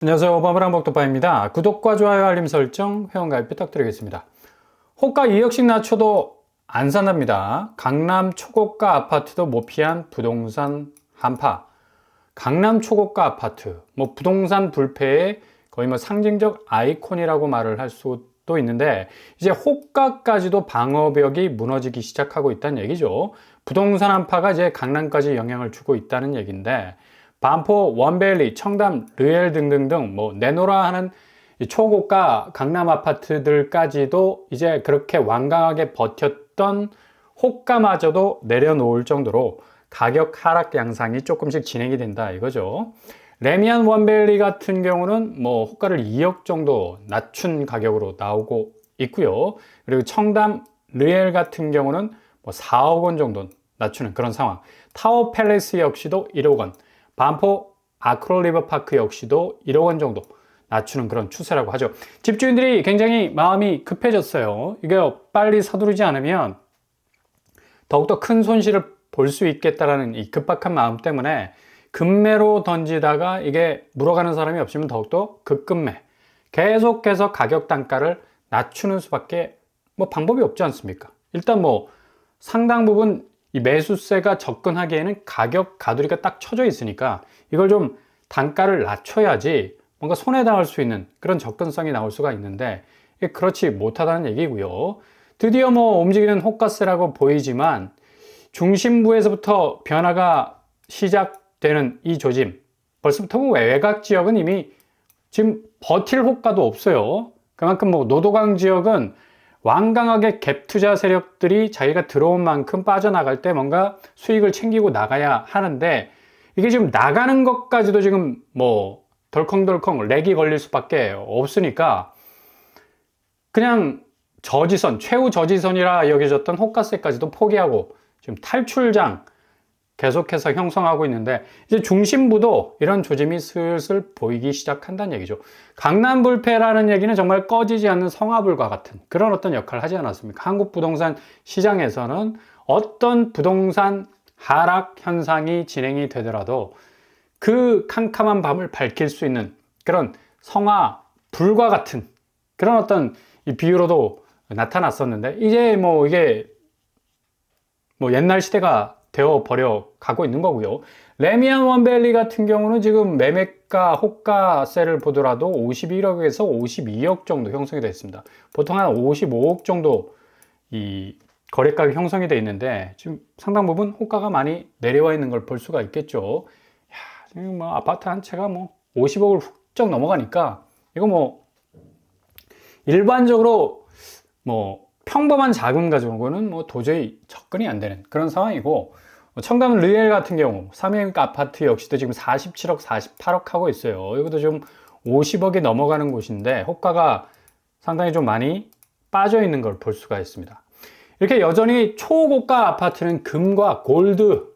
안녕하세요. 오바마랑 복도파입니다. 구독과 좋아요, 알림 설정, 회원가입 부탁드리겠습니다. 호가 2억씩 낮춰도 안 산답니다. 강남 초고가 아파트도 못 피한 부동산 한파. 강남 초고가 아파트, 부동산 불패의 거의 상징적 아이콘이라고 말을 할 수도 있는데, 이제 호가까지도 방어벽이 무너지기 시작하고 있다는 얘기죠. 부동산 한파가 이제 강남까지 영향을 주고 있다는 얘기인데, 반포, 원베일리, 청담, 르엘 등등등 내놓으라 하는 초고가 강남 아파트들까지도 이제 그렇게 완강하게 버텼던 호가마저도 내려놓을 정도로 가격 하락 양상이 조금씩 진행이 된다 이거죠. 레미안 원베일리 같은 경우는 호가를 2억 정도 낮춘 가격으로 나오고 있고요. 그리고 청담, 르엘 같은 경우는 4억 원 정도 낮추는 그런 상황. 타워 팰리스 역시도 1억 원. 반포 아크롤 리버파크 역시도 1억 원 정도 낮추는 그런 추세라고 하죠. 집주인들이 굉장히 마음이 급해졌어요. 이게 빨리 서두르지 않으면 더욱더 큰 손실을 볼 수 있겠다라는 이 급박한 마음 때문에 급매로 던지다가 이게 물어가는 사람이 없으면 더욱더 급급매, 계속해서 가격 단가를 낮추는 수밖에 방법이 없지 않습니까? 일단 상당 부분 이 매수세가 접근하기에는 가격 가두리가 딱 쳐져 있으니까 이걸 좀 단가를 낮춰야지 뭔가 손에 닿을 수 있는 그런 접근성이 나올 수가 있는데 이게 그렇지 못하다는 얘기고요. 드디어 움직이는 호가세라고 보이지만 중심부에서부터 변화가 시작되는 이 조짐, 벌써부터 외곽 지역은 이미 지금 버틸 호가도 없어요. 그만큼 노도강 지역은 완강하게 갭 투자 세력들이 자기가 들어온 만큼 빠져나갈 때 뭔가 수익을 챙기고 나가야 하는데 이게 지금 나가는 것까지도 지금 덜컹덜컹 렉이 걸릴 수밖에 없으니까 그냥 저지선, 최후 저지선이라 여겨졌던 호가세까지도 포기하고 지금 탈출장 계속해서 형성하고 있는데 이제 중심부도 이런 조짐이 슬슬 보이기 시작한다는 얘기죠. 강남 불패라는 얘기는 정말 꺼지지 않는 성화불과 같은 그런 어떤 역할을 하지 않았습니까? 한국 부동산 시장에서는 어떤 부동산 하락 현상이 진행이 되더라도 그 캄캄한 밤을 밝힐 수 있는 그런 성화불과 같은 그런 어떤 이 비유로도 나타났었는데 이제 이게 옛날 시대가 되어버려 가고 있는 거고요. 레미안 원베일리 같은 경우는 지금 매매가 호가세를 보더라도 51억에서 52억 정도 형성이 되어 있습니다. 보통 한 55억 정도 이 거래가가 형성이 되어 있는데 지금 상당 부분 호가가 많이 내려와 있는 걸 볼 수가 있겠죠. 야, 지금 아파트 한 채가 50억을 훌쩍 넘어가니까 이거 일반적으로 평범한 자금 가지고는 도저히 접근이 안 되는 그런 상황이고, 청담 르엘 같은 경우 3회 아파트 역시도 지금 47억, 48억 하고 있어요. 이것도 좀 50억이 넘어가는 곳인데 호가가 상당히 좀 많이 빠져 있는 걸 볼 수가 있습니다. 이렇게 여전히 초고가 아파트는 금과 골드,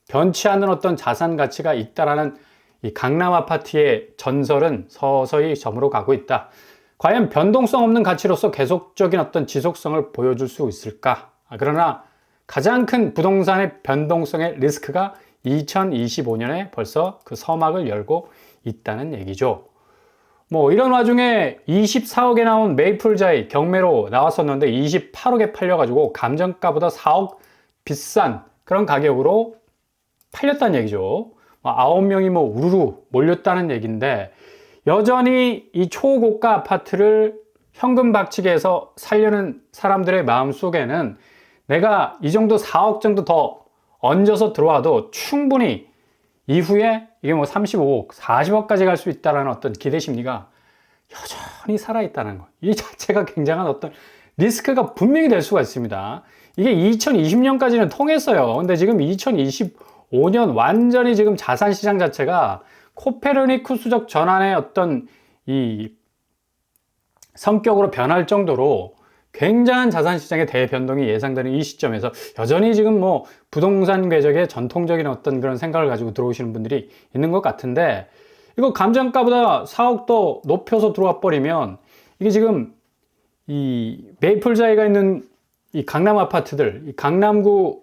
변치 않는 어떤 자산 가치가 있다라는 이 강남 아파트의 전설은 서서히 저물어 가고 있다. 과연 변동성 없는 가치로서 계속적인 어떤 지속성을 보여줄 수 있을까? 그러나 가장 큰 부동산의 변동성의 리스크가 2025년에 벌써 그 서막을 열고 있다는 얘기죠. 이런 와중에 24억에 나온 메이플자이 경매로 나왔었는데 28억에 팔려가지고 감정가보다 4억 비싼 그런 가격으로 팔렸다는 얘기죠. 9명이 우르르 몰렸다는 얘기인데 여전히 이 초고가 아파트를 현금 박치기해서 살려는 사람들의 마음 속에는 내가 이 정도 4억 정도 더 얹어서 들어와도 충분히 이후에 이게 35억, 40억까지 갈 수 있다는 어떤 기대 심리가 여전히 살아있다는 것. 이 자체가 굉장한 어떤 리스크가 분명히 될 수가 있습니다. 이게 2020년까지는 통했어요. 근데 지금 2025년 완전히 지금 자산시장 자체가 코페르니쿠스적 전환의 어떤 이 성격으로 변할 정도로 굉장한 자산시장의 대변동이 예상되는 이 시점에서 여전히 지금 부동산 궤적의 전통적인 어떤 그런 생각을 가지고 들어오시는 분들이 있는 것 같은데 이거 감정가보다 4억 더 높여서 들어와 버리면 이게 지금 이 메이플자이가 있는 이 강남 아파트들, 이 강남구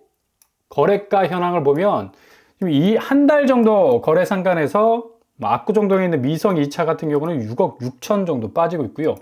거래가 현황을 보면 이 한 달 정도 거래 상간에서 압구정동에 있는 미성 2차 같은 경우는 6억 6천 정도 빠지고 있고요.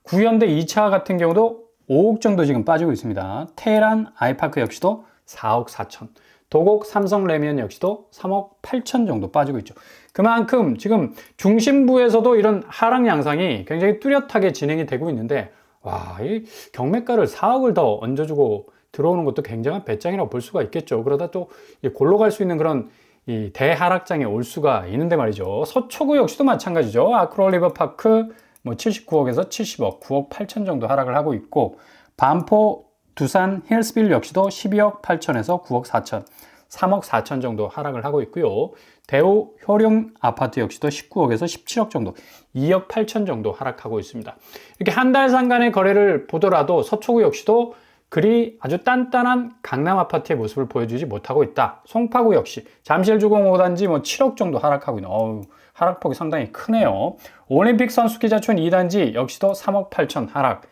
구현대 2차 같은 경우도 5억 정도 지금 빠지고 있습니다. 테란 아이파크 역시도 4억 4천. 도곡 삼성 레미안 역시도 3억 8천 정도 빠지고 있죠. 그만큼 지금 중심부에서도 이런 하락 양상이 굉장히 뚜렷하게 진행이 되고 있는데, 와, 이 경매가를 4억을 더 얹어주고 들어오는 것도 굉장한 배짱이라고 볼 수가 있겠죠. 그러다 또 골로 갈 수 있는 그런 이 대하락장에 올 수가 있는데 말이죠. 서초구 역시도 마찬가지죠. 아크로리버파크 79억에서 70억, 9억 8천 정도 하락을 하고 있고, 반포 두산 힐스빌 역시도 12억 8천에서 9억 4천, 3억 4천 정도 하락을 하고 있고요. 대우 효룡 아파트 역시도 19억에서 17억 정도, 2억 8천 정도 하락하고 있습니다. 이렇게 한 달 상간의 거래를 보더라도 서초구 역시도 그리 아주 단단한 강남 아파트의 모습을 보여주지 못하고 있다. 송파구 역시 잠실주공 5단지 7억 정도 하락하고 있는, 하락폭이 상당히 크네요. 올림픽 선수기자촌 2단지 역시도 3억 8천 하락.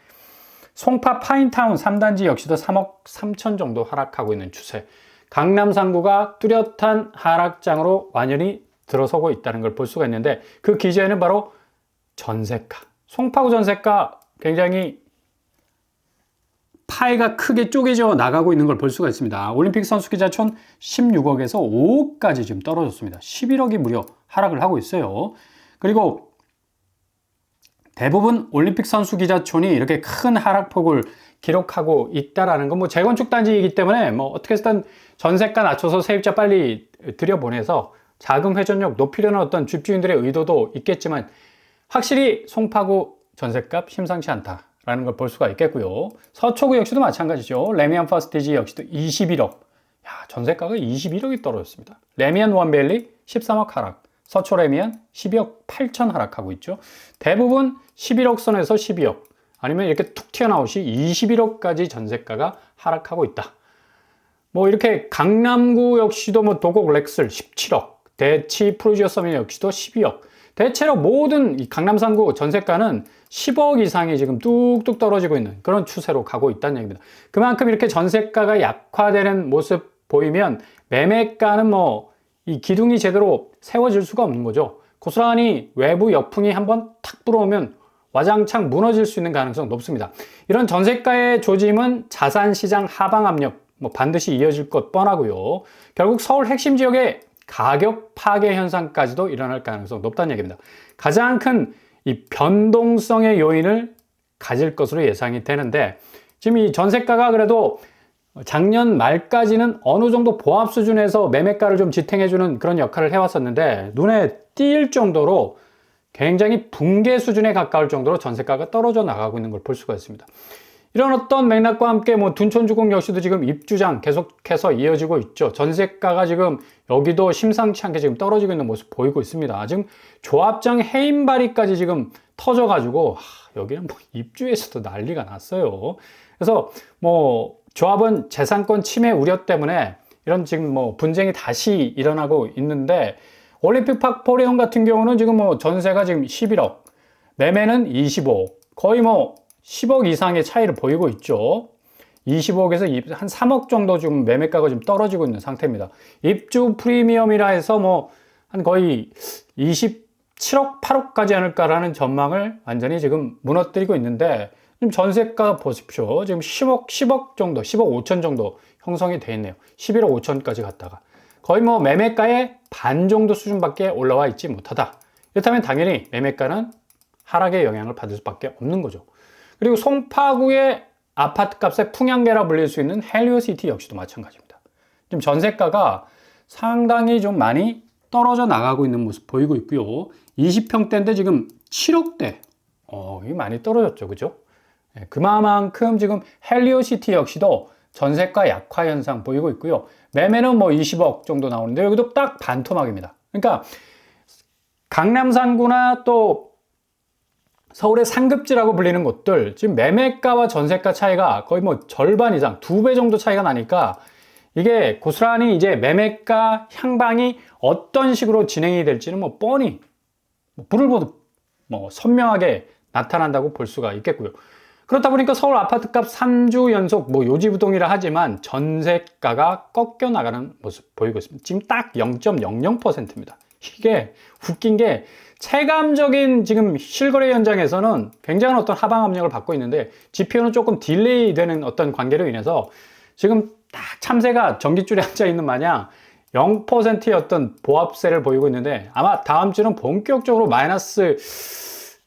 송파 파인타운 3단지 역시도 3억 3천 정도 하락하고 있는 추세. 강남 상구가 뚜렷한 하락장으로 완연히 들어서고 있다는 걸 볼 수가 있는데, 그 기저에는 바로 전세가. 송파구 전세가 굉장히 파이가 크게 쪼개져 나가고 있는 걸 볼 수가 있습니다. 올림픽 선수기자촌 16억에서 5억까지 지금 떨어졌습니다. 11억이 무려 하락을 하고 있어요. 그리고 대부분 올림픽 선수기자촌이 이렇게 큰 하락폭을 기록하고 있다라는 건 재건축 단지이기 때문에 어떻게 해서든 전세가 낮춰서 세입자 빨리 들여보내서 자금 회전력 높이려는 어떤 집주인들의 의도도 있겠지만, 확실히 송파구 전세값 심상치 않다 라는 걸 볼 수가 있겠고요. 서초구 역시도 마찬가지죠. 레미안 퍼스티지 역시도 21억. 전세가가 21억이 떨어졌습니다. 레미안 원밸리 13억 하락. 서초 레미안 12억 8천 하락하고 있죠. 대부분 11억 선에서 12억. 아니면 이렇게 툭 튀어나오시 21억까지 전세가가 하락하고 있다. 이렇게 강남구 역시도 도곡 렉슬 17억. 대치 프로지오 서밋 역시도 12억. 대체로 모든 이 강남 상구 전세가는 10억 이상이 지금 뚝뚝 떨어지고 있는 그런 추세로 가고 있다는 얘기입니다. 그만큼 이렇게 전세가가 약화되는 모습 보이면 매매가는 이 기둥이 제대로 세워질 수가 없는 거죠. 고스란히 외부 역풍이 한번 탁 불어오면 와장창 무너질 수 있는 가능성 높습니다. 이런 전세가의 조짐은 자산시장 하방 압력 반드시 이어질 것 뻔하고요. 결국 서울 핵심 지역의 가격 파괴 현상까지도 일어날 가능성 높다는 얘기입니다. 가장 큰 이 변동성의 요인을 가질 것으로 예상이 되는데, 지금 이 전세가가 그래도 작년 말까지는 어느 정도 보합 수준에서 매매가를 좀 지탱해주는 그런 역할을 해왔었는데, 눈에 띌 정도로 굉장히 붕괴 수준에 가까울 정도로 전세가가 떨어져 나가고 있는 걸 볼 수가 있습니다. 이런 어떤 맥락과 함께 둔촌주공 역시도 지금 입주장 계속해서 이어지고 있죠. 전세가가 지금 여기도 심상치 않게 지금 떨어지고 있는 모습 보이고 있습니다. 지금 조합장 해임발이까지 지금 터져가지고 여기는 입주에서도 난리가 났어요. 그래서 조합은 재산권 침해 우려 때문에 이런 지금 분쟁이 다시 일어나고 있는데, 올림픽파크 포레온 같은 경우는 지금 전세가 지금 11억, 매매는 25억, 거의 10억 이상의 차이를 보이고 있죠. 25억에서 한 3억 정도 지금 매매가가 좀 떨어지고 있는 상태입니다. 입주 프리미엄이라 해서 한 거의 27억, 8억까지 않을까라는 전망을 완전히 지금 무너뜨리고 있는데, 지금 전세가 보십시오. 지금 10억 정도, 10억 5천 정도 형성이 되어 있네요. 11억 5천까지 갔다가 거의 매매가의 반 정도 수준밖에 올라와 있지 못하다. 이렇다면 당연히 매매가는 하락의 영향을 받을 수밖에 없는 거죠. 그리고 송파구의 아파트값의 풍향계라 불릴 수 있는 헬리오시티 역시도 마찬가지입니다. 지금 전세가가 상당히 좀 많이 떨어져 나가고 있는 모습 보이고 있고요. 20평대인데 지금 7억대. 이게 많이 떨어졌죠. 그죠? 그만큼 지금 헬리오시티 역시도 전세가 약화 현상 보이고 있고요. 매매는 20억 정도 나오는데 여기도 딱 반토막입니다. 그러니까 강남 상구나 또 서울의 상급지라고 불리는 곳들, 지금 매매가와 전세가 차이가 거의 절반 이상, 2배 정도 차이가 나니까 이게 고스란히 이제 매매가 향방이 어떤 식으로 진행이 될지는 뻔히 불을 보듯 선명하게 나타난다고 볼 수가 있겠고요. 그렇다 보니까 서울 아파트값 3주 연속 요지부동이라 하지만 전세가가 꺾여 나가는 모습 보이고 있습니다. 지금 딱 0.00%입니다. 이게 웃긴 게 체감적인 지금 실거래 현장에서는 굉장한 어떤 하방 압력을 받고 있는데 지표는 조금 딜레이 되는 어떤 관계로 인해서 지금 딱 참새가 전깃줄에 앉아 있는 마냥 0%의 어떤 보합세를 보이고 있는데 아마 다음 주는 본격적으로 마이너스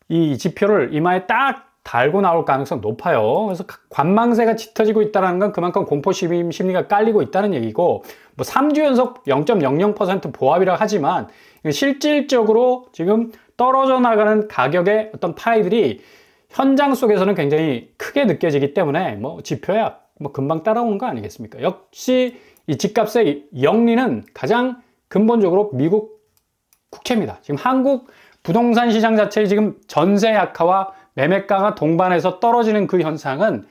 이 지표를 이마에 딱 달고 나올 가능성 높아요. 그래서 관망세가 짙어지고 있다는 건 그만큼 공포 심리가 깔리고 있다는 얘기고, 뭐 3주 연속 0.00% 보합이라고 하지만 실질적으로 지금 떨어져 나가는 가격의 어떤 파이들이 현장 속에서는 굉장히 크게 느껴지기 때문에 뭐 지표야 뭐 금방 따라오는 거 아니겠습니까? 역시 이 집값의 영리는 가장 근본적으로 미국 국채입니다. 지금 한국 부동산 시장 자체의 지금 전세 약화와 매매가가 동반해서 떨어지는 그 현상은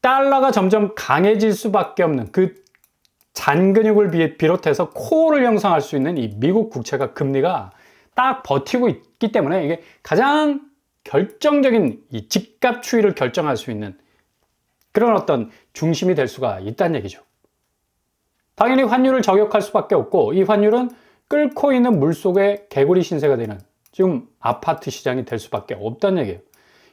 달러가 점점 강해질 수밖에 없는 그 잔근육을 비롯해서 코어를 형성할 수 있는 이 미국 국채가 금리가 딱 버티고 있기 때문에 이게 가장 결정적인 이 집값 추이를 결정할 수 있는 그런 어떤 중심이 될 수가 있다는 얘기죠. 당연히 환율을 저격할 수밖에 없고, 이 환율은 끓고 있는 물속에 개구리 신세가 되는 지금 아파트 시장이 될 수밖에 없다는 얘기예요.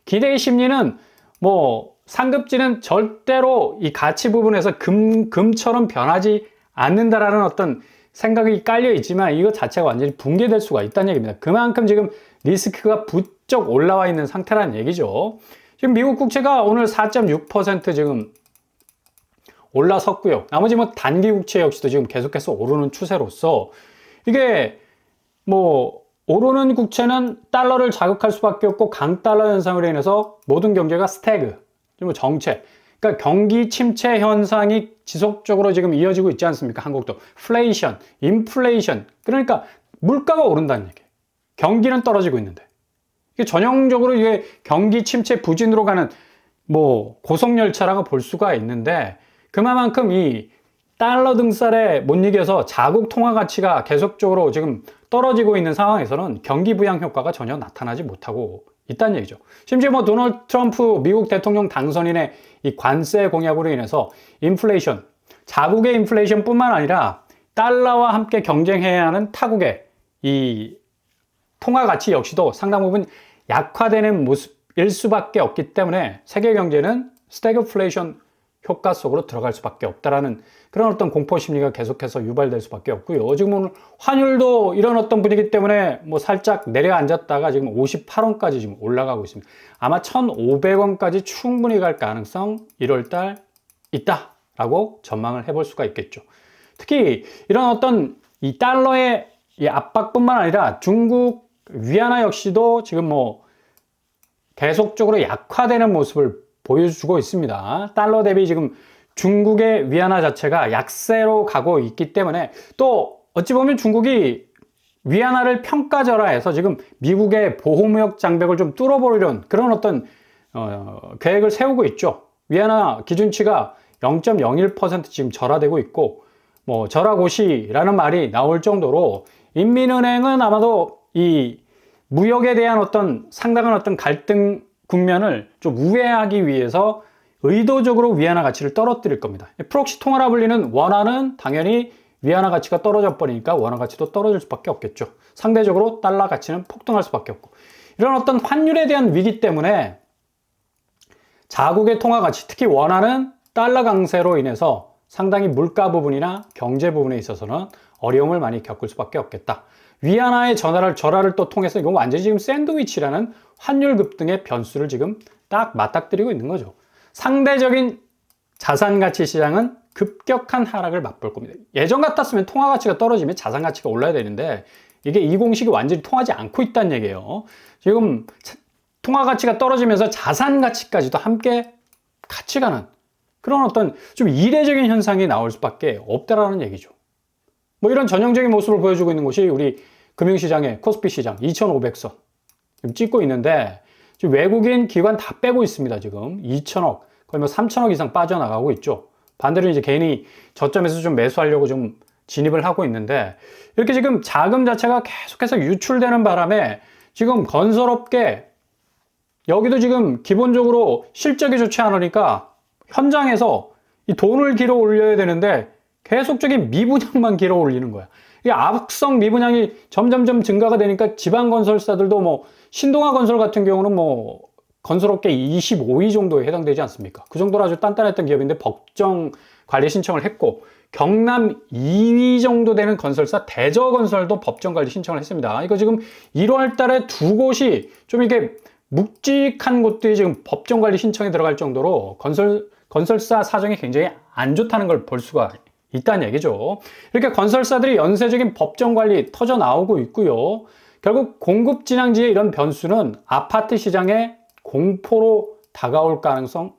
기대의 심리는 뭐 상급지는 절대로 이 가치 부분에서 금처럼 변하지 않는다라는 어떤 생각이 깔려 있지만 이것 자체가 완전히 붕괴될 수가 있다는 얘기입니다. 그만큼 지금 리스크가 부쩍 올라와 있는 상태라는 얘기죠. 지금 미국 국채가 오늘 4.6% 지금 올라섰고요. 나머지 뭐 단기 국채 역시도 지금 계속해서 오르는 추세로서 이게 뭐 오르는 국채는 달러를 자극할 수밖에 없고 강달러 현상으로 인해서 모든 경제가 스태그, 뭐 정체, 그러니까 경기 침체 현상이 지속적으로 지금 이어지고 있지 않습니까? 한국도 플레이션, 인플레이션, 그러니까 물가가 오른다는 얘기예요. 경기는 떨어지고 있는데 이게 전형적으로 이게 경기 침체 부진으로 가는 뭐 고속열차라고 볼 수가 있는데, 그만큼 이 달러 등살에 못 이겨서 자국 통화 가치가 계속적으로 지금 떨어지고 있는 상황에서는 경기 부양 효과가 전혀 나타나지 못하고 있다는 얘기죠. 심지어 뭐 도널드 트럼프 미국 대통령 당선인의 이 관세 공약으로 인해서 인플레이션, 자국의 인플레이션 뿐만 아니라 달러와 함께 경쟁해야 하는 타국의 이 통화 가치 역시도 상당 부분 약화되는 모습일 수밖에 없기 때문에 세계 경제는 스태그플레이션 효과 속으로 들어갈 수밖에 없다라는 그런 어떤 공포 심리가 계속해서 유발될 수밖에 없고요. 지금 오늘 환율도 이런 어떤 분위기 때문에 뭐 살짝 내려앉았다가 지금 58원까지 지금 올라가고 있습니다. 아마 1,500원까지 충분히 갈 가능성 1월달 있다라고 전망을 해볼 수가 있겠죠. 특히 이런 어떤 이 달러의 이 압박뿐만 아니라 중국 위안화 역시도 지금 뭐 계속적으로 약화되는 모습을 보여주고 있습니다. 달러 대비 지금 중국의 위안화 자체가 약세로 가고 있기 때문에, 또 어찌 보면 중국이 위안화를 평가절하해서 지금 미국의 보호무역 장벽을 좀 뚫어보려는 그런 어떤 계획을 세우고 있죠. 위안화 기준치가 0.01% 지금 절하되고 있고, 뭐 절하고시라는 말이 나올 정도로 인민은행은 아마도 이 무역에 대한 어떤 상당한 어떤 갈등 국면을 좀 우회하기 위해서 의도적으로 위안화 가치를 떨어뜨릴 겁니다. 프록시 통화라 불리는 원화는 당연히 위안화 가치가 떨어져 버리니까 원화 가치도 떨어질 수밖에 없겠죠. 상대적으로 달러 가치는 폭등할 수밖에 없고, 이런 어떤 환율에 대한 위기 때문에 자국의 통화 가치, 특히 원화는 달러 강세로 인해서 상당히 물가 부분이나 경제 부분에 있어서는 어려움을 많이 겪을 수밖에 없겠다. 위안화의 절하를 또 통해서 이건 완전히 지금 샌드위치라는 환율 급등의 변수를 지금 딱 맞닥뜨리고 있는 거죠. 상대적인 자산 가치 시장은 급격한 하락을 맛볼 겁니다. 예전 같았으면 통화 가치가 떨어지면 자산 가치가 올라야 되는데 이게 이 공식이 완전히 통하지 않고 있다는 얘기예요. 지금 통화 가치가 떨어지면서 자산 가치까지도 함께 같이 가는 그런 어떤 좀 이례적인 현상이 나올 수밖에 없다라는 얘기죠. 뭐 이런 전형적인 모습을 보여주고 있는 곳이 우리 금융시장의 코스피 시장 2,500선 지금 찍고 있는데, 지금 외국인 기관 다 빼고 있습니다. 지금 2천억 거의 뭐 3천억 이상 빠져나가고 있죠. 반대로 이제 개인이 저점에서 좀 매수하려고 좀 진입을 하고 있는데, 이렇게 지금 자금 자체가 계속해서 유출되는 바람에 지금 건설업계 여기도 지금 기본적으로 실적이 좋지 않으니까 현장에서 이 돈을 길어 올려야 되는데 계속적인 미분양만 길어 올리는 거야. 이 악성 미분양이 점점점 증가가 되니까 지방 건설사들도 뭐 신동아 건설 같은 경우는 뭐 건설업계 25위 정도에 해당되지 않습니까? 그 정도로 아주 단단했던 기업인데 법정 관리 신청을 했고, 경남 2위 정도 되는 건설사 대저건설도 법정 관리 신청을 했습니다. 이거 지금 1월 달에 두 곳이 좀 이렇게 묵직한 곳들이 지금 법정 관리 신청에 들어갈 정도로 건설사 사정이 굉장히 안 좋다는 걸 볼 수가 있다는 얘기죠. 이렇게 건설사들이 연쇄적인 법정 관리 터져 나오고 있고요. 결국 공급 진앙지의 이런 변수는 아파트 시장에 공포로 다가올 가능성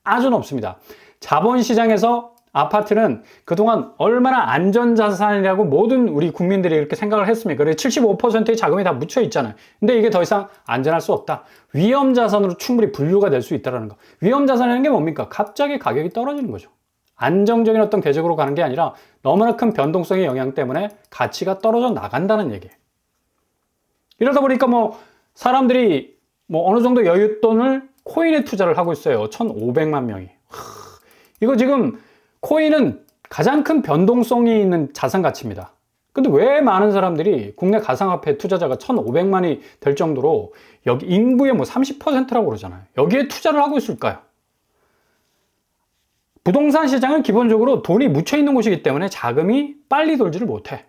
아주 높습니다. 자본시장에서 아파트는 그동안 얼마나 안전자산이라고 모든 우리 국민들이 이렇게 생각을 했습니까? 그래서 75%의 자금이 다 묻혀 있잖아요. 근데 이게 더 이상 안전할 수 없다. 위험자산으로 충분히 분류가 될 수 있다는 거. 위험자산이라는 게 뭡니까? 갑자기 가격이 떨어지는 거죠. 안정적인 어떤 궤적으로 가는 게 아니라 너무나 큰 변동성의 영향 때문에 가치가 떨어져 나간다는 얘기예요. 이러다 보니까 뭐 사람들이 뭐 어느 정도 여윳돈을 코인에 투자를 하고 있어요. 1,500만 명이. 이거 지금 코인은 가장 큰 변동성이 있는 자산 가치입니다. 근데 왜 많은 사람들이 국내 가상화폐 투자자가 1,500만이 될 정도로 여기 인구의 뭐 30%라고 그러잖아요. 여기에 투자를 하고 있을까요? 부동산 시장은 기본적으로 돈이 묻혀 있는 곳이기 때문에 자금이 빨리 돌지를 못해.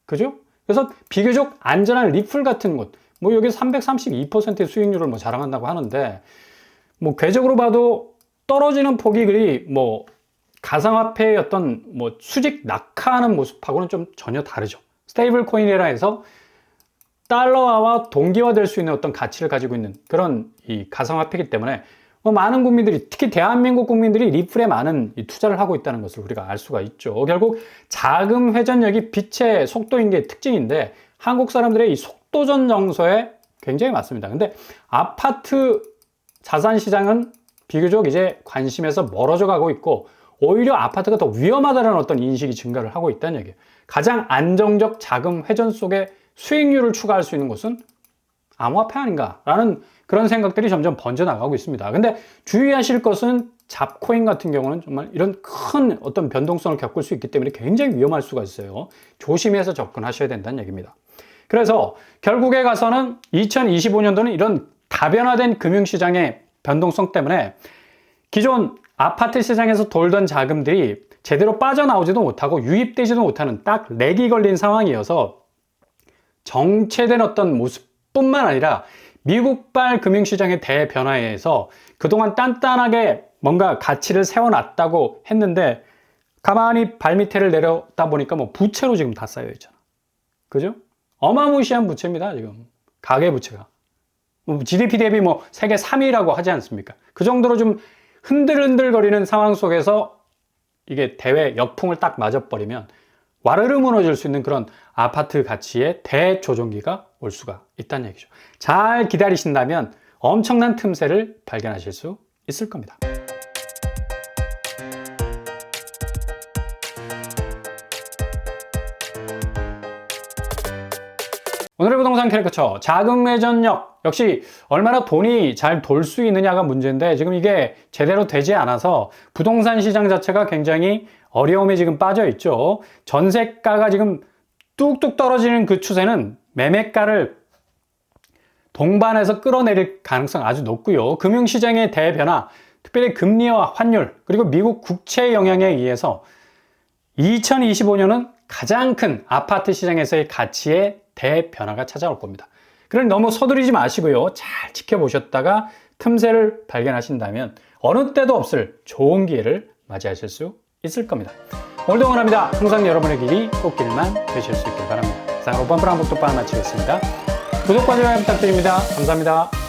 그죠? 그래서 비교적 안전한 리플 같은 곳, 뭐 여기 332%의 수익률을 뭐 자랑한다고 하는데, 뭐 궤적으로 봐도 떨어지는 폭이 그리 뭐 가상화폐의 어떤 뭐 수직 낙하하는 모습하고는 좀 전혀 다르죠. 스테이블 코인이라 해서 달러화와 동기화될 수 있는 어떤 가치를 가지고 있는 그런 이 가상화폐이기 때문에 뭐 많은 국민들이, 특히 대한민국 국민들이 리플에 많은 투자를 하고 있다는 것을 우리가 알 수가 있죠. 결국 자금 회전력이 빛의 속도인 게 특징인데, 한국 사람들의 이 속도전 정서에 굉장히 맞습니다. 근데 아파트 자산 시장은 비교적 이제 관심에서 멀어져 가고 있고, 오히려 아파트가 더 위험하다는 어떤 인식이 증가를 하고 있다는 얘기예요. 가장 안정적 자금 회전 속에 수익률을 추가할 수 있는 곳은 암호화폐 아닌가라는 그런 생각들이 점점 번져나가고 있습니다. 근데 주의하실 것은 잡코인 같은 경우는 정말 이런 큰 어떤 변동성을 겪을 수 있기 때문에 굉장히 위험할 수가 있어요. 조심해서 접근하셔야 된다는 얘기입니다. 그래서 결국에 가서는 2025년도는 이런 다변화된 금융시장의 변동성 때문에 기존 아파트 시장에서 돌던 자금들이 제대로 빠져나오지도 못하고 유입되지도 못하는 딱 렉이 걸린 상황이어서 정체된 어떤 모습뿐만 아니라 미국발 금융시장의 대변화에 의해서 그동안 단단하게 뭔가 가치를 세워놨다고 했는데 가만히 발밑에를 내려다 보니까 뭐 부채로 지금 다 쌓여 있잖아. 그죠? 어마무시한 부채입니다, 지금. 가계부채가. GDP 대비 뭐 세계 3위라고 하지 않습니까? 그 정도로 좀 흔들흔들거리는 상황 속에서 이게 대외 역풍을 딱 맞아버리면 와르르 무너질 수 있는 그런 아파트 가치의 대조정기가 올 수가 있다는 얘기죠. 잘 기다리신다면 엄청난 틈새를 발견하실 수 있을 겁니다. 오늘의 부동산 캐릭터처, 자금 회전력. 역시 얼마나 돈이 잘 돌 수 있느냐가 문제인데, 지금 이게 제대로 되지 않아서 부동산 시장 자체가 굉장히 어려움에 지금 빠져 있죠. 전세가가 지금 뚝뚝 떨어지는 그 추세는 매매가를 동반해서 끌어내릴 가능성 아주 높고요. 금융시장의 대변화, 특별히 금리와 환율, 그리고 미국 국채 영향에 의해서 2025년은 가장 큰 아파트 시장에서의 가치의 대변화가 찾아올 겁니다. 그러니 너무 서두르지 마시고요. 잘 지켜보셨다가 틈새를 발견하신다면 어느 때도 없을 좋은 기회를 맞이하실 수 있을 겁니다. 오늘도 응원합니다. 항상 여러분의 길이 꽃길만 되실 수 있길 바랍니다. 이상으로 뻔뻔한 복도방 마치겠습니다. 구독과 좋아요 부탁드립니다. 감사합니다.